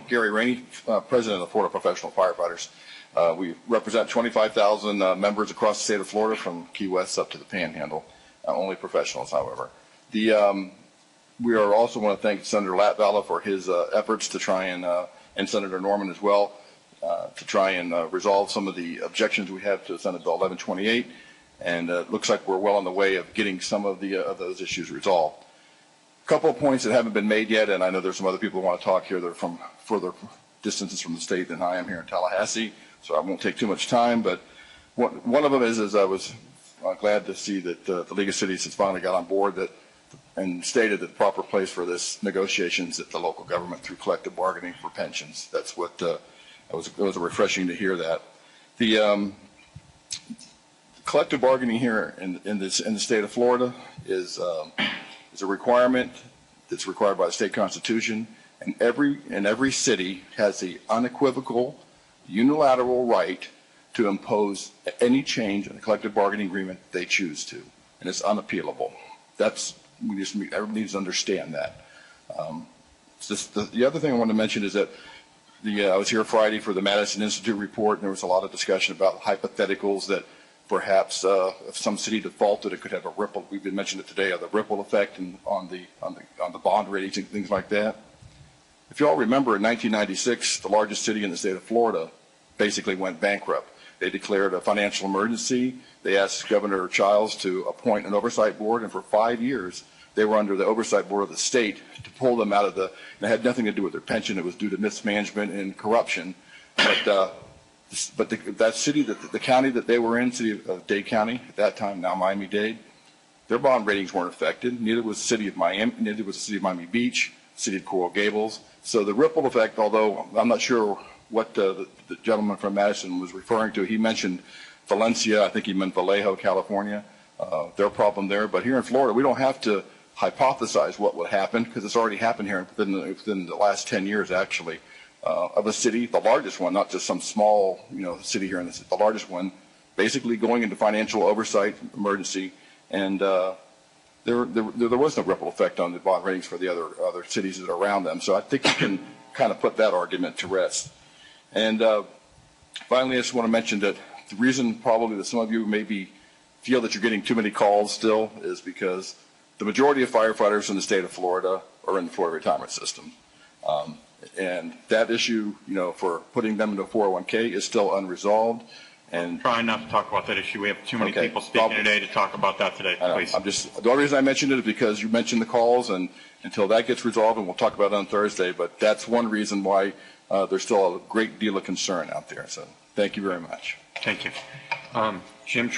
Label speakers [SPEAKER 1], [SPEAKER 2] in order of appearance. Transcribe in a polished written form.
[SPEAKER 1] Gary Rainey, President of the Florida Professional Firefighters. We represent 25,000 members across the state of Florida, from Key West up to the Panhandle. Only professionals, however. We are also want to thank Senator Latvala for his efforts to try and Senator Norman as well, to try and resolve some of the objections we have to Senate Bill 1128. And it looks like we're well on the way of getting some of those issues resolved. A couple of points that haven't been made yet, and I know there's some other people who want to talk here that are from further distances from the state than I am here in Tallahassee, so I won't take too much time. But one of them is I was glad to see that the League of Cities has finally got on board and stated that the proper place for this negotiations at the local government through collective bargaining for pensions. That's what it was refreshing to hear that. The collective bargaining here in the state of Florida is a requirement that's required by the state constitution, and every city has the unequivocal, unilateral right to impose any change in the collective bargaining agreement they choose to, and it's unappealable. Everybody needs to understand that. The other thing I want to mention is that I was here Friday for the Madison Institute report, and there was a lot of discussion about hypotheticals that perhaps if some city defaulted, it could have a ripple. We've been mentioning it today, the ripple effect on the bond ratings and things like that. If you all remember, in 1996, the largest city in the state of Florida basically went bankrupt. They declared a financial emergency. They asked Governor Childs to appoint an oversight board, and for 5 years they were under the oversight board of the state to pull them out of it had nothing to do with their pension. It was due to mismanagement and corruption. But that city, the county that they were in, city of Dade County at that time, now Miami-Dade, their bond ratings weren't affected. Neither was the city of Miami. Neither was the city of Miami Beach, city of Coral Gables. So the ripple effect, although I'm not sure what the gentleman from Madison was referring to, he mentioned Valencia. I think he meant Vallejo, California. Their problem there. But here in Florida, we don't have to hypothesize what would happen, because it's already happened here within the last 10 years, actually. Of a city, the largest one, not just some small, city here in the city, the largest one, basically going into financial oversight emergency, and there was no ripple effect on the bond ratings for the other cities that are around them. So I think you can kind of put that argument to rest. And finally, I just want to mention that the reason probably that some of you maybe feel that you're getting too many calls still is because the majority of firefighters in the state of Florida are in the Florida retirement system. And that issue, for putting them into 401k is still unresolved. And
[SPEAKER 2] try not to talk about that issue. We have too many people speaking today to talk about that today. Please.
[SPEAKER 1] The only reason I mentioned it is because you mentioned the calls, and until that gets resolved, and we'll talk about it on Thursday. But that's one reason why there's still a great deal of concern out there. So thank you very much.
[SPEAKER 2] Thank you, Jim.